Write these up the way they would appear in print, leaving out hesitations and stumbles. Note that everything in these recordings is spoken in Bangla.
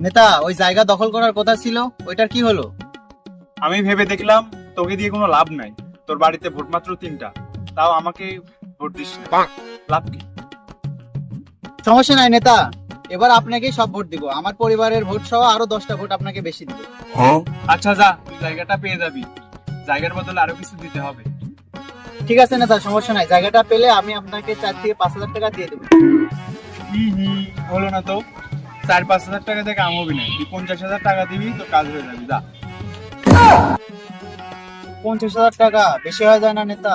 নেতা, ওই জায়গা দখল করার কথা ছিল, ওইটার কি হলো? আমি ভেবে দেখলাম তোকে দিয়ে কোনো লাভ নাই। তোর বাড়িতে ভোট মাত্র 3টা, তাও আমাকে ভোট দিস না। লাভ কি? সমস্যা নাই নেতা, এবার আপনাকেই সব ভোট দিব। আমার পরিবারের ভোট সহ আরো 10টা ভোট আপনাকে বেশি দিব। আচ্ছা যা, তুই জায়গাটা পেয়ে যাবি। জায়গার বদলে আরো কিছু দিতে হবে। ঠিক আছে নেতা, সমস্যা নাই। জায়গাটা পেলে আমি আপনাকে 4 থেকে 5 হাজার টাকা দিয়ে দেবো। হলো না তো। 4-5 হাজার টাকা থেকে কাম হবে না। তুই 50,000 টাকা দিবি, তো কাজ হয়ে যাবে। যা। 50,000 টাকা বেশি হয়ে যায় না নেতা?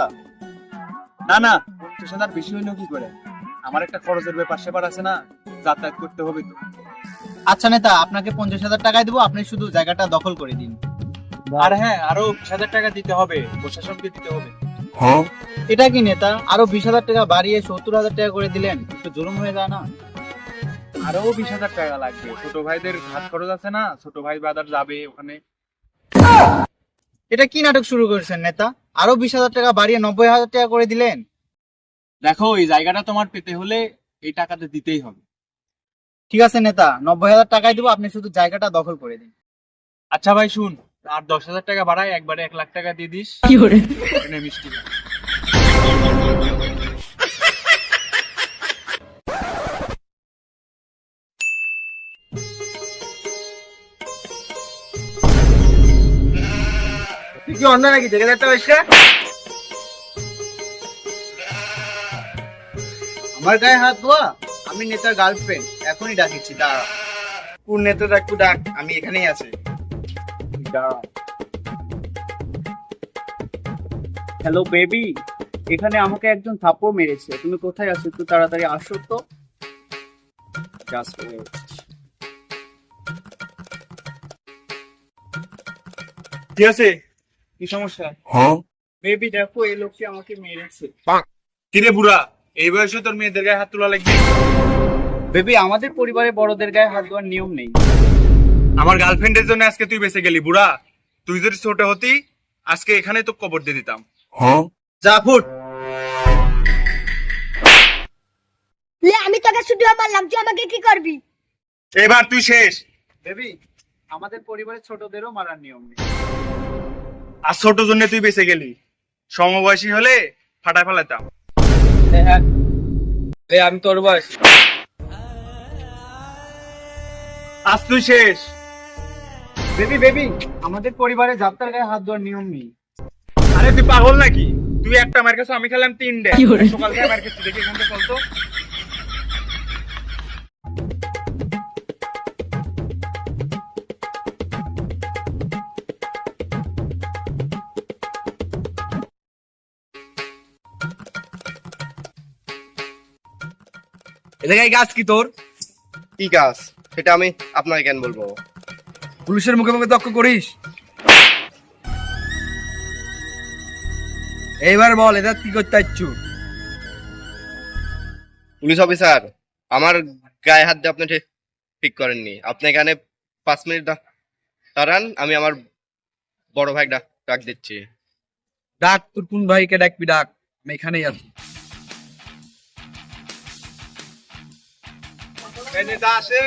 না না, 50,000 বেশি হইলেও কি করে? আমার একটা খরচের ব্যাপার আছে না, যাতায়াত করতে হবে তো। আচ্ছা নেতা, আপনাকে 50,000 টাকাই দেবো, আপনি শুধু জায়গাটা দখল করে দিন। আর হ্যাঁ, আরো 20,000 টাকা দিতে হবে, প্রশাসনকে দিতে হবে। এটা কি নেতা, আরো 20,000 টাকা বাড়িয়ে 70,000 টাকা করে দিলেন? একটু জুলুম হয়ে যায় না? আরো 20,000 টাকা লাগবে। ছোট ভাইদের হাত খরচ আছে না, ছোট ভাই বাজার যাবে ওখানে। এটা কি নাটক শুরু করেছেন নেতা? আরো 20,000 টাকা বাড়িয়ে 90,000 টাকা করে দিলেন? দেখো, এই জায়গাটা তোমার পেতে হলে এই টাকাটা দিতেই হবে। ঠিক আছে নেতা, 90,000 টাকাই দেবো, আপনি শুধু জায়গাটা দখল করে দিন। আচ্ছা ভাই শুন, আর 10,000 টাকা বাড়ায় একবারে 1 লাখ টাকা দিয়ে দিস। এনে মিষ্টি খা। তুই কি অন্য নাকি? দেখে দেখতে পাইস? আমার গায়ে হাত ধোয়া? আমি নেতার গার্লফ্রেন্ড, এখনই ডাকিছি, দাঁড়া। কোন নেতাটা একটু ডাক, আমি এখানেই আছি। দাঁড়া। হ্যালো বেবি, এখানে আমাকে একজন থাপ্পড় মেরেছে। তুমি কোথায় আছো? একটু তাড়াতাড়ি আসো তো। Just wait. কি আছে? কি সমস্যা? বেবি দেখো, এই লোকটি আমাকে মেরেছে। কিরে বুড়া, এই বয়সে তোর মেয়েদের গায়ে হাত তোলা লাগবে? বেবি, আমাদের পরিবারে বড়দের গায়ে হাত দেওয়ার নিয়ম নেই। আমার গার্লফ্রেন্ডের জন্য আজকে তুই বেঁচে গেলি বুড়া। তুই যদি ছোট হতি, আজকে এখানে তো কবর দিয়ে দিতাম। যা ফুট। আমি তোকে শুধু মারলাম, তুই আমাকে কি করবি? এবার তুই শেষ। বেবি, আমাদের পরিবারে ছোটদেরও মারার নিয়ম নেই। আর ছোট জন্য তুই বেঁচে গেলি। সমবয়সী হলে ফাটায় ফেলাতাম। আমি তোর বয়স। আজ তুই শেষ। বেবি বেবি, আমাদের পরিবারে যাত্রার গায়ে হাত দেওয়ার নিয়ম নেই। আরে তুই পাগল নাকি? তুই একটা মার কাছে, আমি খেলাম 3 ডে। সকাল থেকে মার কাছে, দেখি এখান থেকে চলতো। এলাকায় গাছ কি তোর? কি কাজ সেটা আমি আপনাকে কেন বলবো? পুলিশের মুখে মুখে তর্ক করিস? এইবার বল, এটা কি করতে চাচ্ছু? পুলিশ অফিসার, আমার গায়ে হাত দিয়ে আপনি ঠিক করেননি। আপনি এখানে 5 মিনিট দাঁড়ান, আমি আমার বড় ভাই ডাক দিচ্ছি। ডাক, তোর কোন ভাইকে ডাকবি ডাক, আমি এখানেই আছি। নেতা আসে।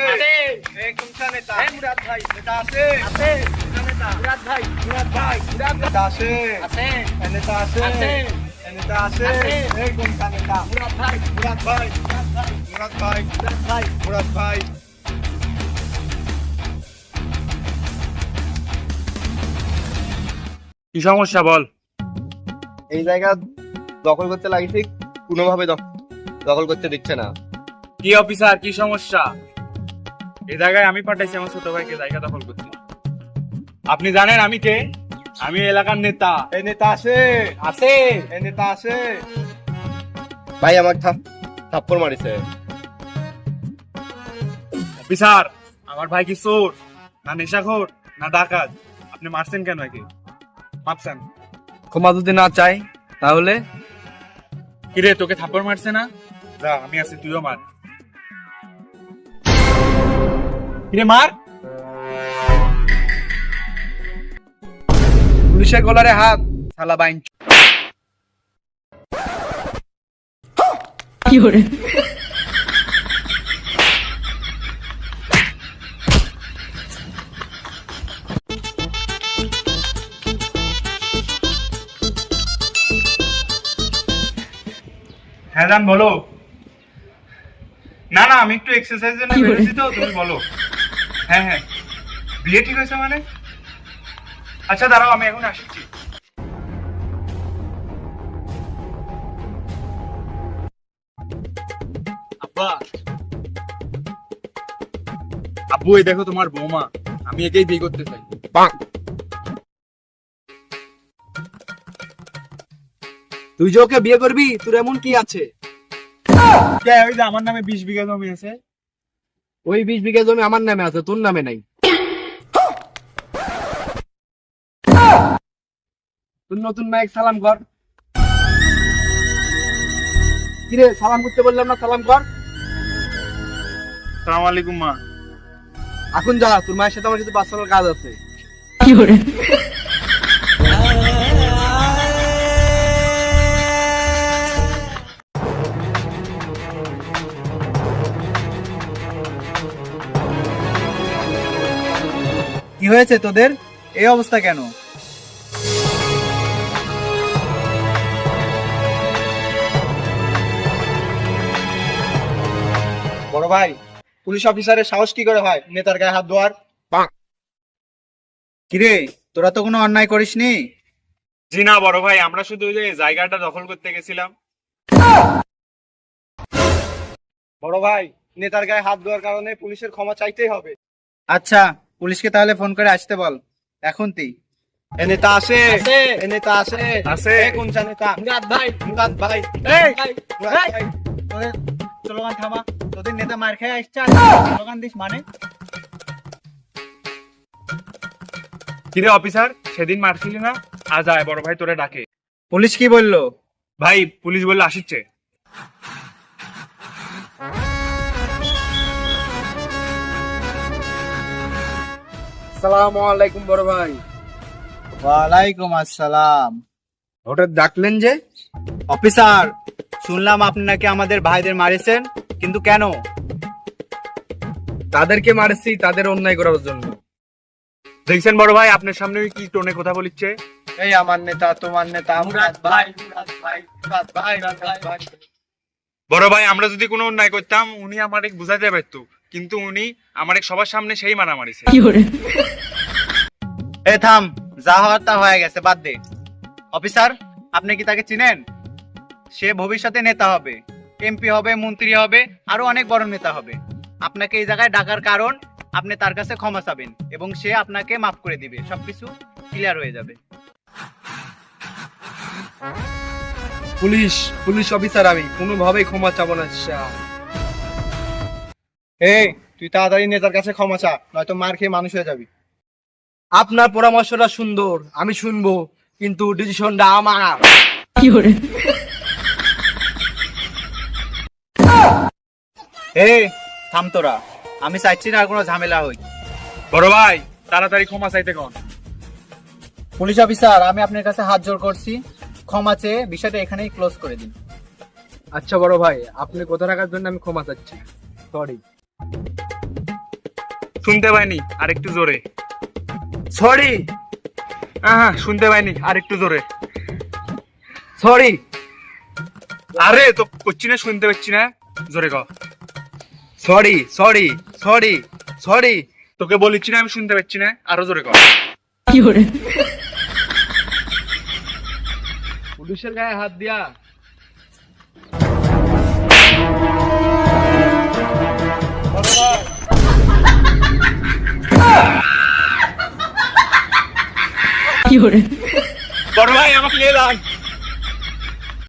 কোনটা নেতা? মুরাদ ভাই। নেতা আসে। মুরাদ ভাই, মুরাদ ভাই, নেতা আসে। আছেন? নেতা আসে। নেতা আসে। এই কোনটা নেতা? মুরাদ ভাই, মুরাদ ভাই। মুরাদ ভাই। মুরাদ ভাই। মুরাদ ভাই। কি সমস্যা বল? এই জায়গা দখল করতে লাগিয়েছি, কোনোভাবে দখল করতে দিচ্ছে না। কি অফিসার, কি সমস্যা? এই জায়গায় আমি পাঠাইছি আমার ছোট ভাইকে জায়গা দখল করতে। আপনি জানেন আমি কে? আমি এলাকার নেতা। এই নেতা আসে। আছে? এই নেতা আসে। ভাই আমার থাপ্পড় মারিছে। অফিসার, আমার ভাই কি চোর, না নেশাখোর, না ডাকাত? আপনি মারছেন কেন একে? মারছেন? ক্ষমা যদি না চাই তাহলে? কিরে, তোকে থাপ্পড় মারছে না? যা, আমি আছি, তুইও মার। কিরে মার। পুলিশের কলারে হাত, শালা বাইন। হ্যাঁ জান বলো। না না, আমি একটু এক্সারসাইজের জন্য বেরোছি তো, তুমি বলো। হ্যাঁ হ্যাঁ, বিয়ে ঠিক হয়েছে মানে? আচ্ছা দাঁড়াও, আমি এখন আসছি। আব্বা, আব্বু এই দেখো তোমার বৌমা, আমি একেই বিয়ে করতে চাই। তুই যে ওকে বিয়ে করবি, তোর এমন কি আছে? ওই যে আমার নামে 20 বিঘা জমি আছে। ওই 20 বিঘা জমি আমার নামে আছে, তোর নামে নাই। তুই নতুন মাইক সালাম কর। কিরে সালাম করতে বললাম না, সালাম কর। সালাম আলাইকুম মা। এখন যা, তোর মায়ের সাথে আমার কিছু পার্সোনাল কাজ আছে। কি হয়েছে তোদের, এই অবস্থা কেন? বড় ভাই, পুলিশ অফিসারের সাহস কি করে হয় নেতার গায়ে হাত দেওয়ার? কিরে, তোরা তো কোনো অন্যায় করিসনি? জি না বড় ভাই, আমরা শুধু ওই যে জায়গাটা দখল করতে গেছিলাম। বড় ভাই, নেতার গায়ে হাত দেওয়ার কারণে পুলিশের ক্ষমা চাইতেই হবে। আচ্ছা, পুলিশকে তাহলে ফোন করে আসতে বল এখন তুই। এ নেতা আসে, এ নেতা আসে, আসে। এ কোনটা নেতা? মুরাদ ভাই, মুরাদ ভাই, এই, মুরাদ ভাই। তোদের স্লোগান থামা। তোদের নেতা মার খেয়ে আসছে, স্লোগান দিস মানে? কিরে অফিসার, সেদিন মারছিলি না, আজ আয়, বড় ভাই তোরে ডাকে। পুলিশ কি বললো? ভাই পুলিশ বললে আসিচ্ছে। আসসালামু আলাইকুম বড় ভাই। ওয়ালাইকুম আসসালাম। হঠাৎ ডাকলেন যে? অফিসার, শুনলাম আপনি নাকি আমাদের ভাইদের মারেছেন, কিন্তু কেন? তাদেরকে মারছি তাদের অন্যায় করার জন্য। দেখছেন বড় ভাই, আপনার সামনে ওই কি টোনে কথা বলিচ্ছে। এই আমার নেতা, তোমার নেতা, মুরাদ ভাই, মুরাদ ভাই, মুরাদ ভাই, মুরাদ ভাই। বড় ভাই, আমরা যদি কোনো অন্যায় করতাম উনি আমার বুঝাতে পারতো, কিন্তু উনি আমার সবার সামনে সেই মারা মারিছে। এ থাম, যা হওয়ার তা হয়ে গেছে, বাদ দে। অফিসার, আপনি কি তাকে চিনেন? সে ভবিষ্যতে নেতা হবে, এমপি হবে, মন্ত্রী হবে, আরো অনেক বড় নেতা হবে। আপনাকে এই জায়গায় ডাকার কারণ, আপনি তার কাছে ক্ষমা চাবেন এবং সে আপনাকে মাফ করে দিবে, সবকিছু ক্লিয়ার হয়ে যাবে। পুলিশ অফিসার, আমি কোনোভাবেই ক্ষমা চাবো না। এই, তুই তাড়াতাড়ি নেতার কাছে ক্ষমা চা, নয়তো মার খেয়ে মানুষ হয়ে যাবি। আপনার পরামর্শটা সুন্দর, আমি শুনবো, কিন্তু ডিসিশনটা আমার। এই থাম তোরা, আমি চাইছি না আর কোনো ঝামেলা হই। বড় ভাই তাড়াতাড়ি ক্ষমা চাইতে কোন। পুলিশ অফিসার, আমি আপনার কাছে হাত জোড় করছি, ক্ষমা চেয়ে বিষয়টা এখানেই ক্লোজ করে দিন। আচ্ছা বড় ভাই, আপনি কথা রাখার জন্য আমি ক্ষমা চাচ্ছি। সরি। শুনতে পাইনি, আর একটু জোরে। সরি। হ্যাঁ, শুনতে পাইনি, আর একটু জোরে। সরি। আরে তো করছি না, শুনতে পাচ্ছি না, জোরে ক। Sorry, sorry, sorry, sorry. তোকে বলিচ্ছি না আমি শুনতে পাচ্ছি না, আরো জোরে ক। পুলিশের গায়ে হাত দিয়া বড় ভাই আমাকে নিয়ে যান।